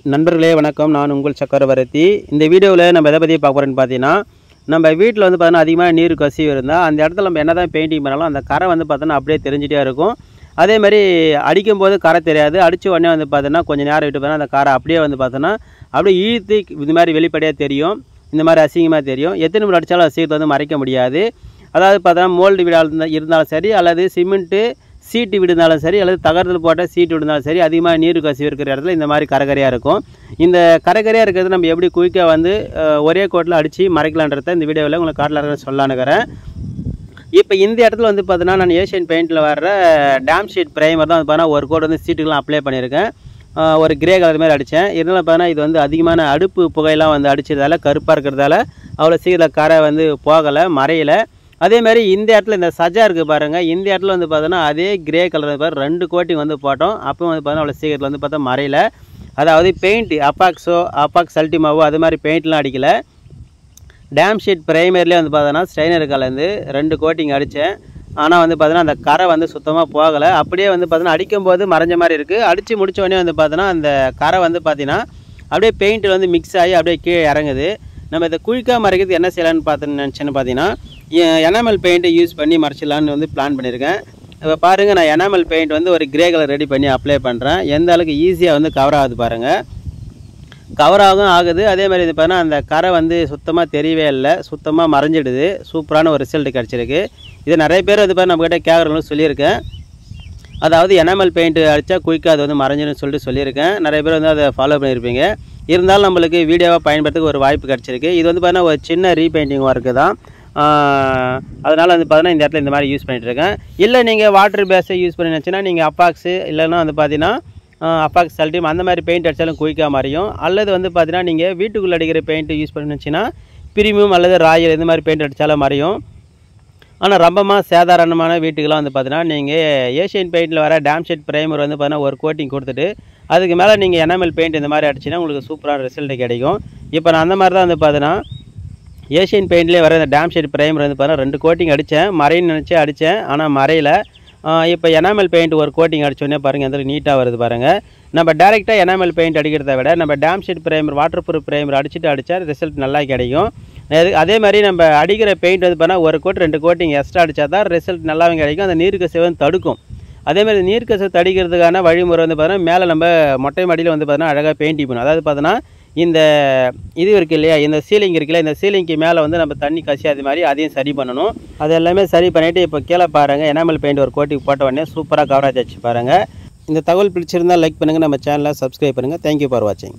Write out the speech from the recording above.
நண்பர்களே வணக்கம். நான் உங்கள் சக்கரவர்த்தி. இந்த வீடியோவில் நம்ம எதை பற்றி பார்க்க போகிறோன்னு பார்த்தீங்கன்னா, நம்ம வீட்டில் வந்து பார்த்தீங்கன்னா அதிகமாக நீர் கசிவு இருந்தால் அந்த இடத்துல நம்ம என்ன தான் பெயிண்டிங் பண்ணாலும் அந்த கரை வந்து பார்த்தோன்னா அப்படியே தெரிஞ்சிட்டே இருக்கும். அதேமாதிரி அடிக்கும்போது கரை தெரியாது. அடித்த உடனே வந்து பார்த்தோன்னா கொஞ்சம் நேரம் விட்டு பார்த்தோன்னா அந்த கரை அப்படியே வந்து பார்த்தோன்னா அப்படியே இழுத்து இது மாதிரி வெளிப்படையாக தெரியும். இந்த மாதிரி அசிங்கமாக தெரியும். எத்தனை முறை அடித்தாலும் அசிங்கத்தை வந்து மறைக்க முடியாது. அதாவது பார்த்தோன்னா மோல்டு வீடாக இருந்தாலும் சரி, அல்லது சிமெண்ட்டு சீட்டு விடுந்தாலும் சரி, அல்லது தகரத்தில் போட்ட சீட்டு விடுந்தாலும் சரி, அதிகமாக நீர் கசிவு இருக்கிற இடத்துல இந்த மாதிரி கரைகரையாக இருக்கும். இந்த கரைகரையாக இருக்கிறது நம்ம எப்படி குயிக்காக வந்து ஒரே கோட்டில் அடித்து மறைக்கலான்றத இந்த வீடியோவில் உங்களுக்கு காட்டில் சொல்லலான்னுக்கிறேன். இப்போ இந்த இடத்துல வந்து பார்த்தீங்கன்னா நான் ஏஷியன் பெயிண்டில் வர்ற டேம் ஷீட் ப்ரைமர் தான் வந்து பார்த்தீங்கன்னா ஒரு கோட் வந்து சீட்டுக்கெலாம் அப்ளை பண்ணியிருக்கேன். ஒரு கிரே கலர் மாதிரி அடித்தேன். இருந்தாலும் பார்த்தீங்கன்னா இது வந்து அதிகமான அடுப்பு புகையெல்லாம் வந்து அடிச்சதால கருப்பாக இருக்கிறதால அவ்வளோ சீக்கிரம் கரை வந்து போகலை, மறையலை. அதேமாதிரி இந்த இடத்துல இந்த சஜா இருக்குது பாருங்கள். இந்த இடத்துல வந்து பார்த்தோன்னா அதே கிரே கலர் பாரு 2 கோட்டிங் வந்து போட்டோம். அப்போ வந்து பார்த்தோன்னா அவ்வளோ சீக்கிரத்தில் வந்து பார்த்தா மறையல. அதாவது பெயிண்ட் அப்பாக்ஸ் அல்டிமாவோ அது மாதிரி பெயிண்ட்லாம் அடிக்கலை. டேம் ஷீட் ப்ரைமர்லேயே வந்து பார்த்தோன்னா ஸ்ட்ரைனர் கலந்து 2 கோட்டிங் அடித்தேன். ஆனால் வந்து பார்த்தோன்னா அந்த கரை வந்து சுத்தமாக போகலை. அப்படியே வந்து பார்த்தோன்னா அடிக்கும்போது மறைஞ்ச மாதிரி இருக்குது. அடித்து முடித்த உடனே வந்து பார்த்தோன்னா அந்த கரை வந்து பார்த்தீங்கன்னா அப்படியே பெயிண்ட் வந்து மிக்ஸ் ஆகி அப்படியே கீழே இறங்குது. நம்ம இதை குயிக்காக மறைக்கிறதுக்கு என்ன செய்யலான்னு நினச்சேன்னு பார்த்தீங்கன்னா, எனாமல் பெயிண்ட்டை யூஸ் பண்ணி மறைச்சிடலான்னு வந்து பிளான் பண்ணியிருக்கேன். இப்போ பாருங்கள், நான் எனாமல் பெயிண்ட் வந்து ஒரு கிரே கலர் ரெடி பண்ணி அப்ளை பண்ணுறேன். எந்த அளவுக்கு ஈஸியாக வந்து கவர் ஆகுது பாருங்கள். கவர் ஆகுது. அதேமாதிரி இது பார்த்தீங்கன்னா அந்த கரை வந்து சுத்தமாக தெரியவே இல்லை, சுத்தமாக மறைஞ்சிடுது. சூப்பரான ஒரு ரிசல்ட் கிடச்சிருக்கு. இது நிறைய பேர் வந்து பார்த்தா நம்மக்கிட்ட கேட்குறவங்களும் சொல்லியிருக்கேன். அதாவது எனாமல் பெயிண்ட் அடித்தா குயிக்காக அது வந்து மறைஞ்சிடும்னு சொல்லியிருக்கேன். நிறைய பேர் வந்து அதை ஃபாலோ பண்ணியிருப்பீங்க. இருந்தாலும் நம்மளுக்கு வீடியோவாக பயன்படுத்துறதுக்கு ஒரு வாய்ப்பு கிடச்சிருக்கு. இது வந்து பார்த்தீங்கன்னா ஒரு சின்ன ரீபெயிண்டிங் ஒர்க்கு தான். அதனால் வந்து பார்த்தீங்கன்னா இந்த இடத்துல இந்த மாதிரி யூஸ் பண்ணிகிட்ருக்கேன். இல்லை நீங்கள் வாட்டர் பேஸை யூஸ் பண்ணி நினச்சின்னா நீங்கள் அப்பாக்ஸு இல்லைன்னா வந்து பார்த்தீங்கன்னா அப்பாக்ஸ் அல்டிம் அந்த மாதிரி பெயிண்ட் அடித்தாலும் குயிக்காக மறையும். அல்லது வந்து பார்த்தீங்கன்னா நீங்கள் வீட்டுக்குள்ளே அடிக்கிற பெயிண்ட்டு யூஸ் பண்ணி நினச்சின்னா பிரீமியம் அல்லது ராயல் இந்த மாதிரி பெயிண்ட் அடித்தாலும் மறையும். ஆனால் ரொம்பமாக சாதாரணமான வீட்டுக்கெல்லாம் வந்து பார்த்தீங்கன்னா நீங்கள் ஏஷியன் பெயிண்டில் வர டேம் ஷீட் ப்ரைமர் வந்து பார்த்தீங்கன்னா ஒரு கோட்டிங் கொடுத்துட்டு அதுக்கு மேலே நீங்கள் எனாமல் பெயிண்ட் இந்த மாதிரி அடிச்சின்னா உங்களுக்கு சூப்பரான ரிசல்ட் கிடைக்கும். இப்போ நான் அந்த மாதிரி தான் வந்து பார்த்தீங்கன்னா ஏஷியன் பெயிண்ட்லேயே வர இந்த டேம் ஷீட் ப்ரைமர் வந்து பார்த்தீங்கன்னா 2 கோட்டிங் அடித்தேன். மறைன்னு நினச்சி அடித்தேன், ஆனால் மறையலை. இப்போ எனாமல் பெயிண்ட் ஒரு கோட்டிங் அடித்தோடனே பாருங்கள் எந்த நீட்டாக வருது பாருங்கள். நம்ம டேரெக்டாக எனாமல் பெயிண்ட் அடிக்கிறத விட நம்ம டேம் ஷீட் ப்ரைமர் வாட்டர் ப்ரூஃப் ப்ரைமர் அடிச்சுட்டு அடித்தா ரிசல்ட் நல்லா கிடைக்கும். அதே மாதிரி நம்ம அடிக்கிற பெயிண்ட் வந்து பார்த்தா ஒரு கோட் 2 கோட்டிங் எக்ஸ்ட்ரா அடித்தா தான் ரிசல்ட் நல்லாவும் கிடைக்கும். அந்த நீர் கசிவை தடுக்கும். அதேமாதிரி நீர் கசிவை தடிக்கிறதுக்கான வழிமுறை வந்து பார்த்தீங்கன்னா மேலே நம்ம மொட்டை மாடியில் வந்து பார்த்தீங்கன்னா அழகாக பெயிண்டிங் பண்ணும். அதாவது பார்த்தோன்னா இந்த இது இருக்குது இல்லையா, இந்த சீலிங் இருக்குல்ல, இந்த சீலிங்க்கு மேலே வந்து நம்ம தண்ணி கசியாத மாதிரி அதையும் சரி பண்ணணும். அது எல்லாமே சரி பண்ணிவிட்டு இப்போ கீழே பாருங்கள் எனாமல் பெயிண்ட் ஒரு கோட்டிங் போட்ட உடனே சூப்பராக கவரேஜ் ஆச்சு பாருங்கள். இந்த தகவல் பிடிச்சிருந்தால் லைக் பண்ணுங்கள், நம்ம சேனலை சப்ஸ்கிரைப் பண்ணுங்கள். தேங்க்யூ ஃபார் வாட்சிங்.